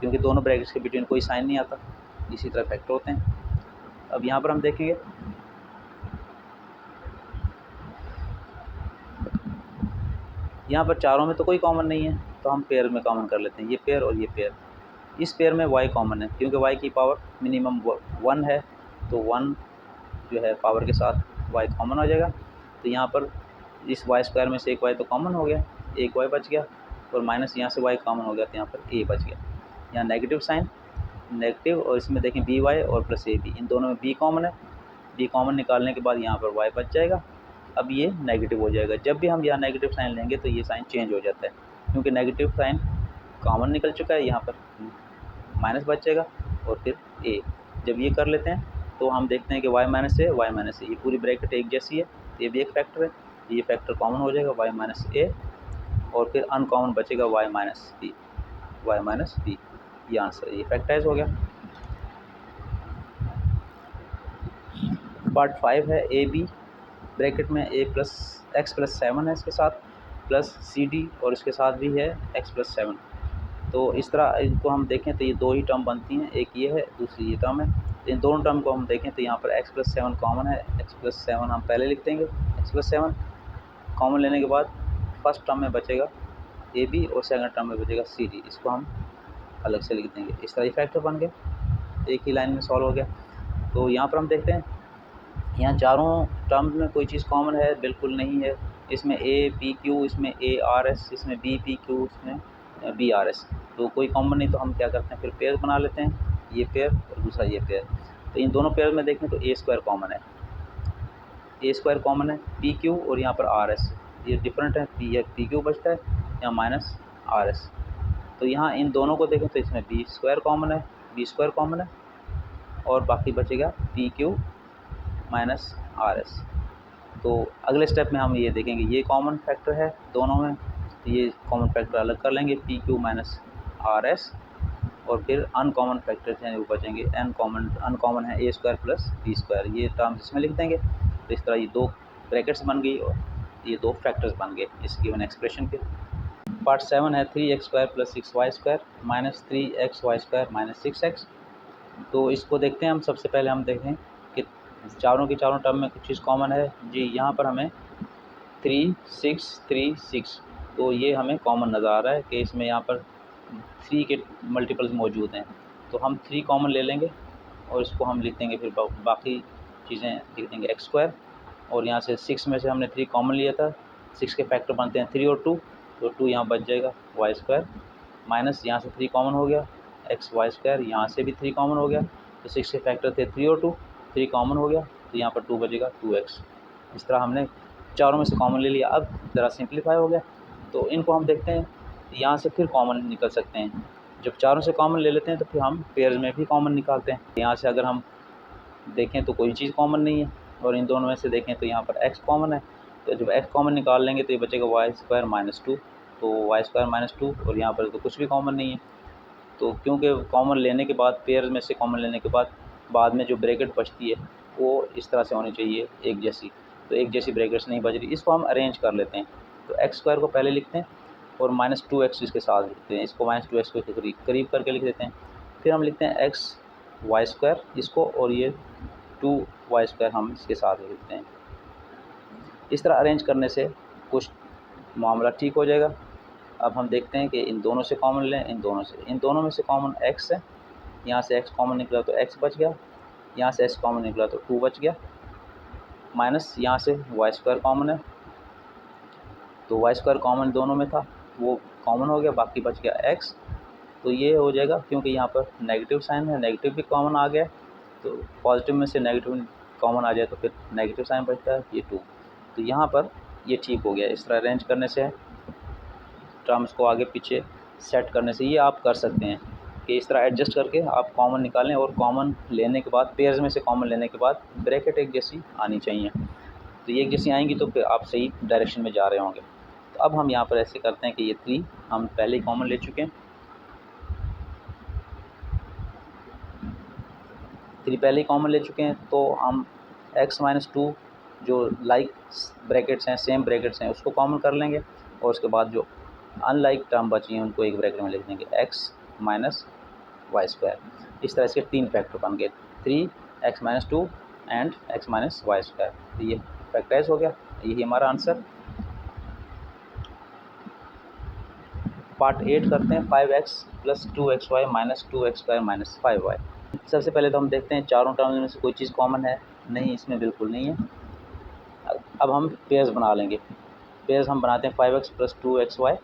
क्योंकि दोनों ब्रैकेट्स के बिटवीन कोई साइन नहीं आता, इसी तरह फैक्टर होते हैं। अब यहाँ पर हम देखेंगे यहाँ पर चारों में तो कोई कॉमन नहीं है, तो हम पेयर में कॉमन कर लेते हैं, ये पेयर और ये पेयर। इस पेयर में y कॉमन है क्योंकि y की पावर मिनिमम 1 है, तो 1 जो है पावर के साथ y कॉमन हो जाएगा। तो यहाँ पर इस y स्क्वायर में से एक y तो कॉमन हो गया, एक y बच गया और माइनस यहाँ से y कॉमन हो गया, तो यहाँ पर a बच गया। यहाँ नेगेटिव साइन, नेगेटिव, और इसमें देखें by और प्लस ab, इन दोनों में b कॉमन है, b कॉमन निकालने के बाद यहाँ पर y बच जाएगा। अब ये नेगेटिव हो जाएगा, जब भी हम यहाँ नेगेटिव साइन लेंगे तो ये साइन चेंज हो जाता है, क्योंकि नेगेटिव साइन कॉमन निकल चुका है, यहाँ पर माइनस बच जाएगा और फिर a। जब ये कर लेते हैं तो हम देखते हैं कि y minus a, y minus a, ये पूरी ब्रैकेट एक जैसी है, ये भी एक फैक्टर है, ये फैक्टर कॉमन हो जाएगा y माइनस a और फिर अनकॉमन बचेगा y minus b, y minus b, ये आंसर है, ये फैक्टराइज हो गया। पार्ट 5 है, ए बी ब्रैकेट में a प्लस एक्स प्लस 7 है, इसके साथ प्लस सी डी और इसके साथ भी है x प्लस 7। तो इस तरह इनको हम देखें तो ये 2 ही टर्म बनती हैं, एक ये है दूसरी ये टर्म है। तो इन दोनों टर्म को हम देखें तो यहाँ पर x प्लस 7 कॉमन है, x प्लस 7 हम पहले लिख देंगे, x प्लस 7 कॉमन लेने के बाद फर्स्ट टर्म में बचेगा ए बी और सेकंड टर्म में बचेगा सी डी, इसको हम अलग से लिख देंगे। इस तरह ये फैक्टर बन गए, एक ही लाइन में सॉल्व हो गया। तो यहाँ पर हम देखते हैं यहाँ चारों टर्म में कोई चीज़ कॉमन है, बिल्कुल नहीं है। इसमें ए पी क्यू, इसमें ए आर एस, इसमें बी पी क्यू, इसमें बी आर एस, तो कोई कॉमन नहीं, तो हम क्या करते हैं फिर पेयर बना लेते हैं, ये पेयर और दूसरा ये पेयर। तो इन दोनों पेयर में देखें तो ए स्क्वायर कॉमन है, ए स्क्वायर कॉमन है, पी क्यू और यहाँ पर आर एस, ये डिफरेंट है, पी क्यू बचता है, यहाँ माइनस आर एस। तो यहाँ इन दोनों को देखें तो इसमें बी स्क्वायर कॉमन है, बी स्क्वायर कॉमन है और बाकी बचेगा P Q minus R S. तो अगले स्टेप में हम ये देखेंगे, ये कॉमन फैक्टर है दोनों में, तो ये कॉमन फैक्टर अलग कर लेंगे, P Q minus R S, और फिर अनकॉमन फैक्टर्स हैं वो बचेंगे, अनकॉमन है ए स्क्वायर प्लस बी स्क्वायर, ये टर्म्स इसमें लिख देंगे। तो इस तरह ये 2 ब्रैकेट्स बन गई और ये 2 फैक्टर्स बन गए इस गिवन एक्सप्रेशन के। पार्ट 7 है 3x² + 6y² minus 3xy² minus 6x। तो इसको देखते हैं हम। सबसे पहले हम देखें कि चारों की चारों टर्म में कुछ चीज़ कॉमन है जी। यहाँ पर हमें 3 6 3 6, तो ये हमें कॉमन नज़र आ रहा है कि इसमें यहाँ पर 3 के मल्टीपल्स मौजूद हैं। तो हम 3 कॉमन ले लेंगे और इसको हम लिख देंगे, फिर बाकी चीज़ें लिख देंगे x²। और यहाँ से 6 में से हमने 3 कॉमन लिया था, 6 के फैक्टर बनते हैं 3 और 2, तो 2 यहाँ बच जाएगा y² माइनस यहाँ से 3 कॉमन हो गया xy², यहाँ से भी 3 कॉमन हो गया, तो 6 के फैक्टर थे 3 और 2, 3 कॉमन हो गया, तो यहाँ पर 2 बचेगा 2x। इस तरह हमने चारों में से कॉमन ले लिया। अब ज़रा सिंप्लीफाई हो गया, तो इनको हम देखते हैं यहाँ से फिर कॉमन निकल सकते हैं। जब चारों से कॉमन ले लेते हैं तो फिर हम पेयर्स में भी कॉमन निकालते हैं। यहाँ से अगर हम देखें तो कोई चीज़ कॉमन नहीं है, और इन दोनों में से देखें तो यहाँ पर x कॉमन है। तो जब x कॉमन निकाल लेंगे तो ये बचेगा y² माइनस 2, तो y² माइनस 2, और यहाँ पर तो कुछ भी कॉमन नहीं है। तो क्योंकि कॉमन लेने के बाद, पेयर्स में से कॉमन लेने के बाद में जो ब्रैकेट बचती है वो इस तरह से होनी चाहिए, एक जैसी। तो एक जैसी ब्रैकेट्स नहीं बच रही, इसको हम अरेंज कर लेते हैं। तो x² को पहले लिखते हैं और माइनस 2x इसके साथ लिखते हैं, इसको माइनस 2x को करीब करके लिख देते हैं। फिर हम लिखते हैं xy² इसको, और ये 2y² हम इसके साथ लिखते हैं। इस तरह अरेंज करने से कुछ मामला ठीक हो जाएगा। अब हम देखते हैं कि इन दोनों से कॉमन लें, इन दोनों में से कॉमन x है, यहाँ से x कॉमन निकला तो x बच गया, यहाँ से x कॉमन निकला तो 2 बच गया, माइनस यहाँ से y² कॉमन है, तो y² कॉमन दोनों में था, वो कॉमन हो गया, बाकी बच गया x। तो ये हो जाएगा, क्योंकि यहाँ पर नेगेटिव साइन है, नेगेटिव भी कॉमन आ गया, तो पॉजिटिव में से नेगेटिव कॉमन आ जाए तो फिर नेगेटिव साइन बचता है, ये 2। तो यहाँ पर ये ठीक हो गया। इस तरह अरेंज करने से, टर्म्स को आगे पीछे सेट करने से ये आप कर सकते हैं कि इस तरह एडजस्ट करके आप कॉमन निकालें, और कॉमन लेने के बाद, पेयर्स में से कॉमन लेने के बाद ब्रैकेट एक जैसी आनी चाहिए। तो ये एक जैसी आएंगी तो फिर आप सही डायरेक्शन में जा रहे होंगे। तो अब हम यहाँ पर ऐसे करते हैं कि ये 3 हम पहले ही कॉमन ले चुके हैं, 3 पहले ही कॉमन ले चुके हैं, तो हम x माइनस 2 जो लाइक ब्रैकेट्स हैं, सेम ब्रैकेट्स हैं, उसको कॉमन कर लेंगे, और उसके बाद जो अनलाइक टर्म बची हैं उनको एक ब्रैकेट में लिख देंगे x माइनस y²। इस तरह इसके 3 फैक्टर बन गए, 3x minus 2 and x minus y²। तो ये फैक्टराइज हो गया, यही हमारा आंसर। पार्ट 8 करते हैं, 5x + 2xy minus 2x² minus 5y। सबसे पहले तो हम देखते हैं चारों टर्म्स में से कोई चीज़ कॉमन है, नहीं, इसमें बिल्कुल नहीं है। अब हम पेयर्स बना लेंगे। पेयर्स हम बनाते हैं 5x + 2xy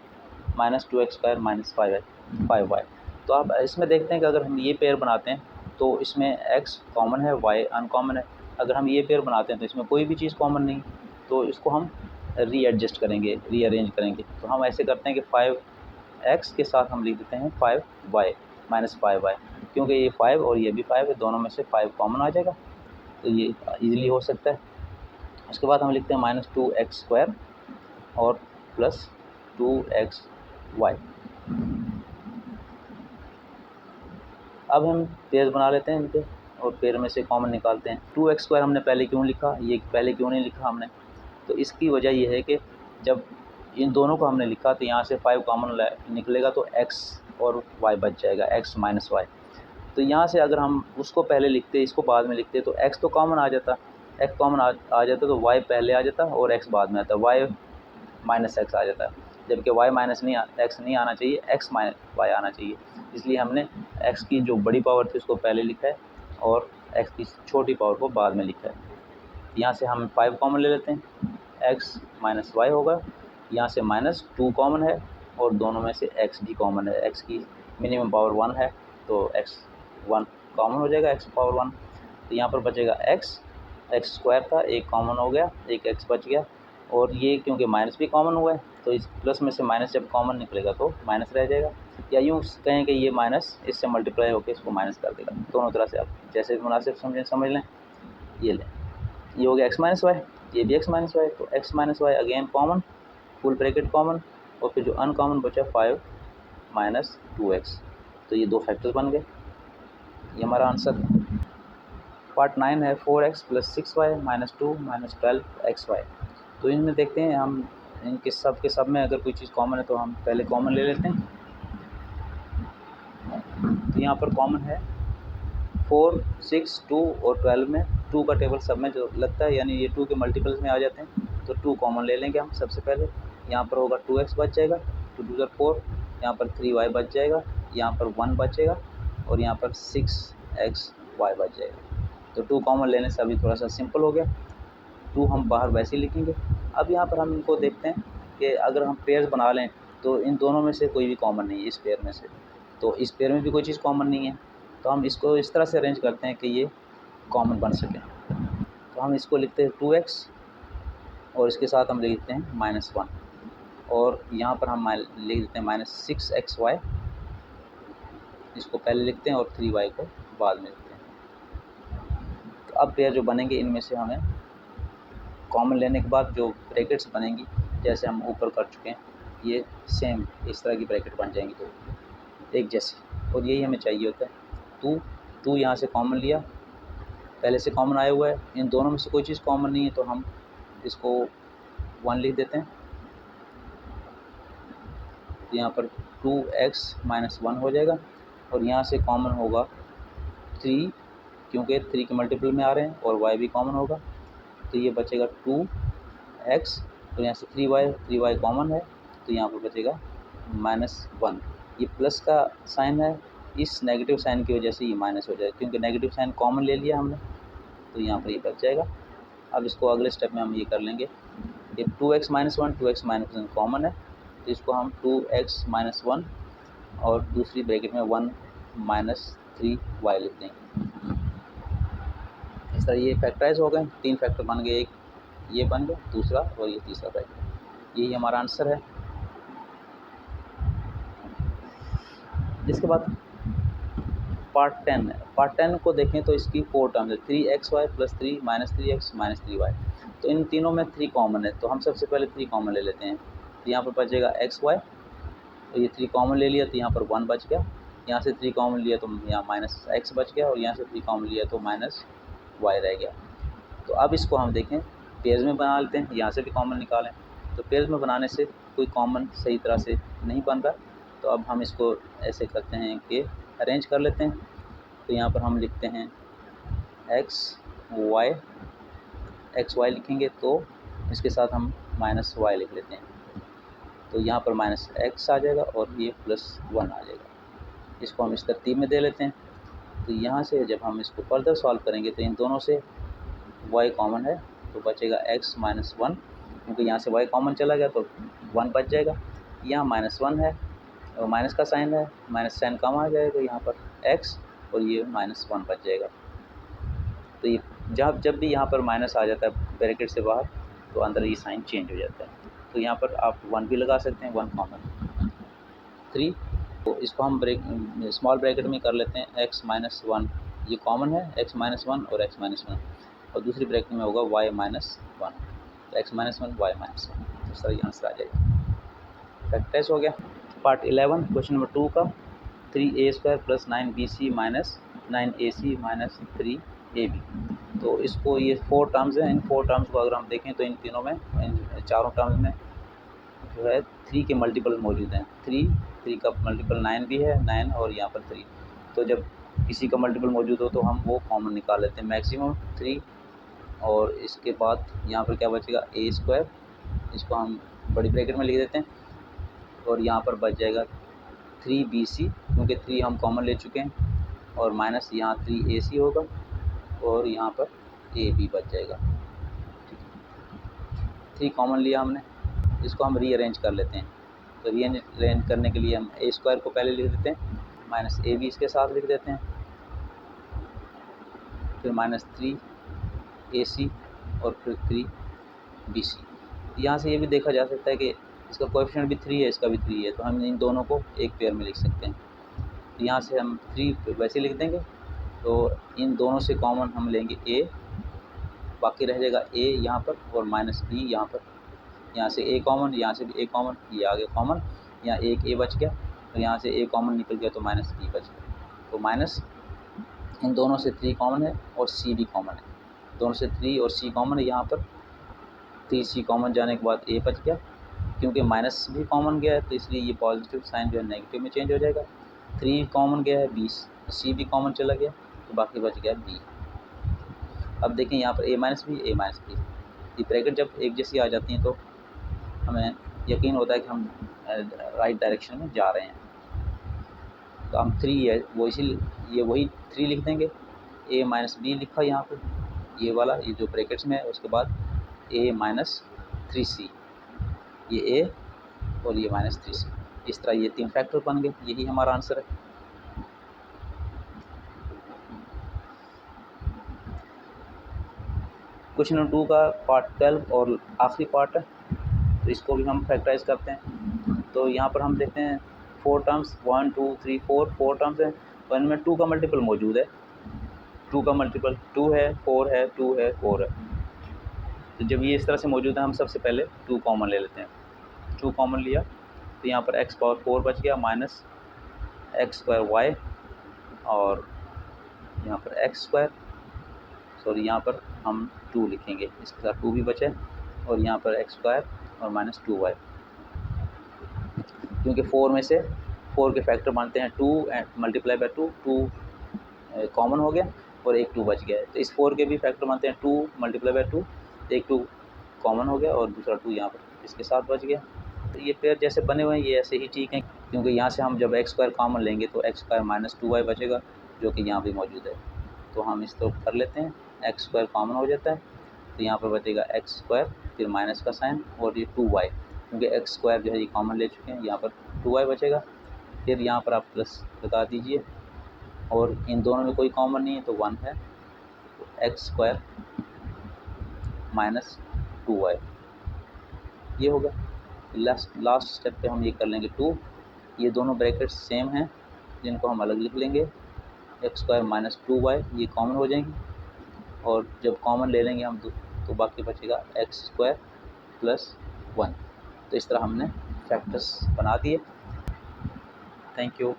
minus 2x² minus 5y। तो अब इसमें देखते हैं कि अगर हम ये पेयर बनाते हैं तो इसमें x कॉमन है, y अनकॉमन है। अगर हम ये पेयर बनाते हैं तो इसमें कोई भी चीज़ कॉमन नहीं, तो इसको हम रीएडजस्ट करेंगे, रीअरेंज करेंगे। तो हम ऐसे करते हैं कि 5x के साथ हम लिख देते हैं 5y माइनस 5y, क्योंकि ये 5 और ये भी 5 है, दोनों में से 5 कॉमन आ जाएगा, तो ये ईजिली हो सकता है। उसके बाद हम लिखते हैं माइनस 2x² और प्लस 2xy। अब हम पेयर बना लेते हैं इनके, और पेयर में से कॉमन निकालते हैं। 2x² हमने पहले क्यों लिखा, ये पहले क्यों नहीं लिखा हमने, तो इसकी वजह ये है कि जब इन दोनों को हमने लिखा तो यहाँ से 5 कॉमन निकलेगा, तो x और y बच जाएगा, x माइनस वाई। तो यहाँ से अगर हम उसको पहले लिखते, इसको बाद में लिखते, तो x तो कॉमन आ जाता, x कॉमन आ जाता तो y पहले आ जाता और x बाद में आता, y माइनस x आ जाता, जबकि y माइनस x नहीं आना चाहिए, x माइनस y आना चाहिए। इसलिए हमने x की जो बड़ी पावर थी उसको पहले लिखा है और x की छोटी पावर को बाद में लिखा है। यहाँ से हम 5 कॉमन ले लेते हैं, x माइनस वाई होगा, यहाँ से माइनस 2 कॉमन है और दोनों में से x भी कॉमन है, x की मिनिमम पावर 1 है, तो x 1 कॉमन हो जाएगा, x पावर 1। तो यहाँ पर बचेगा x² था, एक कॉमन हो गया, एक x बच गया, और ये क्योंकि माइनस भी कॉमन हुआ है तो इस प्लस में से माइनस जब कॉमन निकलेगा तो माइनस रह जाएगा, या यूँ कहें कि ये माइनस इससे मल्टीप्लाई होकर इसको माइनस कर देगा। दोनों तरह से आप जैसे मुनासिब समझ लें। ये लें, ये हो गया x माइनस वाई, ये भी x माइनस वाई, तो x minus Y again common, full bracket common, और फिर जो अनकॉमन बचा 5 माइनस 2x, तो ये 2 फैक्टर्स बन गए। ये हमारा आंसर। पार्ट 9 है 4x + 6y minus 2 minus 12xy। तो इनमें देखते हैं हम इनके सब के सब में अगर कोई चीज़ कॉमन है तो हम पहले कॉमन ले लेते हैं। तो यहाँ पर कॉमन है 4, 6, 2 और 12 में 2 का टेबल सब में जो लगता है, यानी ये 2 के मल्टीपल्स में आ जाते हैं, तो 2 कॉमन ले लेंगे हम सबसे पहले। यहाँ पर होगा 2x बच जाएगा, 2 2 4, यहाँ पर 3y बच जाएगा, यहाँ पर 1 बचेगा और यहाँ पर 6xy बच जाएगा। तो 2 कॉमन लेने से अभी थोड़ा सा सिंपल हो गया। 2 हम बाहर वैसे ही लिखेंगे। अब यहाँ पर हम इनको देखते हैं कि अगर हम पेयर्स बना लें तो इन दोनों में से कोई भी कॉमन नहीं है इस पेयर में से, तो इस पेयर में भी कोई चीज़ कॉमन नहीं है, तो हम इसको इस तरह से अरेंज करते हैं कि ये कॉमन बन सके। तो हम इसको लिखते हैं 2x और इसके साथ हम लिखते हैं -1 और यहाँ पर हम लिख देते हैं -6xy, इसको पहले लिखते हैं और 3y को बाद में लिखते हैं। तो अब पेयर जो बनेंगे इनमें से हमें कॉमन लेने के बाद जो ब्रैकेट्स बनेंगी, जैसे हम ऊपर कर चुके हैं, ये सेम इस तरह की ब्रैकेट बन जाएंगी, तो एक जैसी, और यही हमें चाहिए होता है। 2 यहाँ से कॉमन लिया, पहले से कॉमन आया हुआ है, इन दोनों में से कोई चीज़ कॉमन नहीं है तो हम इसको 1 लिख देते हैं। तो यहाँ पर 2x - 1 हो जाएगा और यहाँ से कॉमन होगा 3, क्योंकि 3 के मल्टीपल में आ रहे हैं, और y भी कॉमन होगा, तो ये बचेगा 2x और यहाँ से 3y कॉमन है, तो यहाँ पर बचेगा -1। ये प्लस का साइन है, इस नेगेटिव साइन की वजह से ये माइनस हो जाएगा, क्योंकि नेगेटिव साइन कॉमन ले लिया हमने, तो यहाँ पर ये बच जाएगा। अब इसको अगले स्टेप में हम ये कर लेंगे, ये 2x - 1 कॉमन है, तो इसको हम 2x - 1 और दूसरी ब्रैकेट में 1 - 3y लिख देंगे। इस तरह ये फैक्टराइज हो गए, 3 फैक्टर बन गए, एक ये बन गया, दूसरा और ये तीसरा फैक्टर। यही हमारा आंसर है। इसके बाद पार्ट 10 है। पार्ट 10 को देखें तो इसकी 4 टर्म्स है, 3xy + 3 -3x - 3y। तो इन तीनों में 3 कॉमन है, तो हम सबसे पहले 3 कॉमन ले लेते हैं। तो यहाँ पर बचेगा xy, तो ये 3 कॉमन ले लिया तो यहाँ पर 1 बच गया, यहाँ से 3 कॉमन लिया तो यहाँ -x बच गया, और यहाँ से 3 कॉमन लिया तो -y रह गया। तो अब इसको हम देखें पेयर्स में बना लेते हैं, यहाँ से भी कॉमन निकालें। तो पेयर्स में बनाने से कोई कॉमन सही तरह से नहीं बन रहा, तो अब हम इसको ऐसे करते हैं कि अरेंज कर लेते हैं। तो यहाँ पर हम लिखते हैं xy लिखेंगे, तो इसके साथ हम -y लिख लेते हैं, तो यहाँ पर -x आ जाएगा और ये +1 आ जाएगा। इसको हम इस तरतीब में दे लेते हैं। तो यहाँ से जब हम इसको फर्दर सॉल्व करेंगे तो इन दोनों से y कॉमन है, तो बचेगा x - 1, क्योंकि यहाँ से y कॉमन चला गया तो 1 बच जाएगा। यहाँ -1 है और माइनस का साइन है, माइनस साइन कम आ जाएगा, यहाँ पर x और ये -1 बच जाएगा। तो ये जब भी यहाँ पर माइनस आ जाता है ब्रैकेट से बाहर, तो अंदर ये साइन चेंज हो जाता है। तो यहाँ पर आप 1 भी लगा सकते हैं, 1 कॉमन। 3, तो इसको हम स्मॉल ब्रैकेट में कर लेते हैं, x - 1 ये कॉमन है, x - 1 और x - 1, और दूसरी ब्रैकेट में होगा y - 1, तो x - 1 y - 1, तो सही आंसर आ जाएगा। फैक्टराइज हो गया। पार्ट 11 क्वेश्चन नंबर 2 का 3a² + 9bc - 9ac - 3ab। तो इसको ये 4 टर्म्स हैं, इन 4 टर्म्स को अगर हम देखें तो इन तीनों में, इन चारों टर्म्स में जो है 3 के मल्टीपल मौजूद हैं। 3 का मल्टीपल 9 भी है, 9 और यहाँ पर 3। तो जब किसी का मल्टीपल मौजूद हो तो हम वो कॉमन निकाल लेते हैं, मैक्सिमम 3, और इसके बाद यहाँ पर क्या बचेगा a², इसको हम बड़ी ब्रैकेट में लिख देते हैं, और यहाँ पर बच जाएगा 3bc, क्योंकि 3 हम कॉमन ले चुके हैं, और माइनस यहाँ 3ac होगा, और यहाँ पर ab बच जाएगा। 3 कॉमन लिया हमने, इसको हम रीअरेंज कर लेते हैं। तो रीअरेंज करने के लिए हम a² को पहले लिख देते हैं, -ab इसके साथ लिख देते हैं, फिर -3ac और फिर 3bc। यहाँ से ये भी देखा जा सकता है कि इसका कोएफिशिएंट भी 3 है, इसका भी 3 है, तो हम इन दोनों को एक पेयर में लिख सकते हैं। तो यहाँ से हम 3 वैसे लिख देंगे, तो इन दोनों से कॉमन हम लेंगे a, बाकी रह जाएगा a यहाँ पर और -b यहाँ पर। यहाँ से a कॉमन, यहाँ से भी a कॉमन, ये आगे कॉमन, यहाँ एक a बच गया, तो यहाँ से a कॉमन निकल गया तो -b बच गया। तो माइनस इन दोनों से 3 कॉमन है और c भी कॉमन है, दोनों से 3 और c कॉमन है, यहाँ पर 3c कॉमन जाने के बाद a बच गया, क्योंकि माइनस भी कॉमन गया है तो इसलिए ये पॉजिटिव साइन जो है नेगेटिव में चेंज हो जाएगा। 3 कॉमन गया है, बी सी भी कॉमन चला गया तो बाकी बच गया बी। अब देखें यहाँ पर ए माइनस बी ये ब्रैकेट जब एक जैसी आ जाती हैं तो हमें यकीन होता है कि हम राइट डायरेक्शन में जा रहे हैं। तो हम 3 है वो ये वही 3 लिख देंगे। ए माइनस बी लिखा यहाँ पर, ये वाला ये जो ब्रैकेट्स में है, उसके बाद ए माइनस 3c, ये ए और ये माइनस 3c, इस तरह ये 3 फैक्टर बन गए। यही हमारा आंसर है। क्वेश्चन नंबर 2 का पार्ट 12 और आखिरी पार्ट है, तो इसको भी हम फैक्टराइज करते हैं। तो यहाँ पर हम देखते हैं 4 टर्म्स, 1 2 3 4 टर्म्स हैं, तो इनमें 2 का मल्टीपल मौजूद है। 2 का मल्टीपल 2 है, 4 है, 2 है, 4 है। तो जब ये इस तरह से मौजूद है हम सबसे पहले 2 कॉमन ले लेते हैं। 2 कॉमन लिया तो यहाँ पर x पावर 4 बच गया माइनस एक्स स्क्वायर वाई, और यहाँ पर एक्स स्क्वायर, सॉरी यहाँ पर हम 2 लिखेंगे, इसके साथ 2 भी बचे, और यहाँ पर एक्स स्क्वायर और माइनस 2y, क्योंकि 4 में से 4 के फैक्टर बनते हैं 2 एंड मल्टीप्लाई बाय 2 कॉमन हो गया और एक 2 बच गया है। तो इस 4 के भी फैक्टर बनते हैं 2 मल्टीप्लाई बाय 2, एक 2 कॉमन हो गया और दूसरा 2 यहाँ पर इसके साथ बच गया। तो ये पेयर जैसे बने हुए हैं ये ऐसे ही ठीक हैं, क्योंकि यहाँ से हम जब एक्स स्क्वायर कॉमन लेंगे तो एक्स स्क्वायर माइनस 2y बचेगा, जो कि यहाँ भी मौजूद है। तो हम इसको कर लेते हैं, एक्स स्क्वायर कॉमन हो जाता है तो यहाँ पर बचेगा एक्स स्क्वायर, फिर माइनस का साइन और ये 2y, क्योंकि एक्स स्क्वायर जो है ये कॉमन ले चुके हैं, यहाँ पर 2y बचेगा। फिर यहाँ पर आप प्लस लगा दीजिए, और इन दोनों में कोई कॉमन नहीं है तो 1 है, तो एक्स स्क्वायर माइनस 2y ये होगा। लास्ट स्टेप पे हम ये कर लेंगे 2, ये दोनों ब्रैकेट सेम हैं जिनको हम अलग लिख लेंगे, एक्स स्क्वायर माइनस 2y ये कॉमन हो जाएंगी, और जब कॉमन ले लेंगे हम तो बाकी बचेगा एक्स स्क्वायर प्लस 1। तो इस तरह हमने फैक्टर्स बना दिए। Thank you.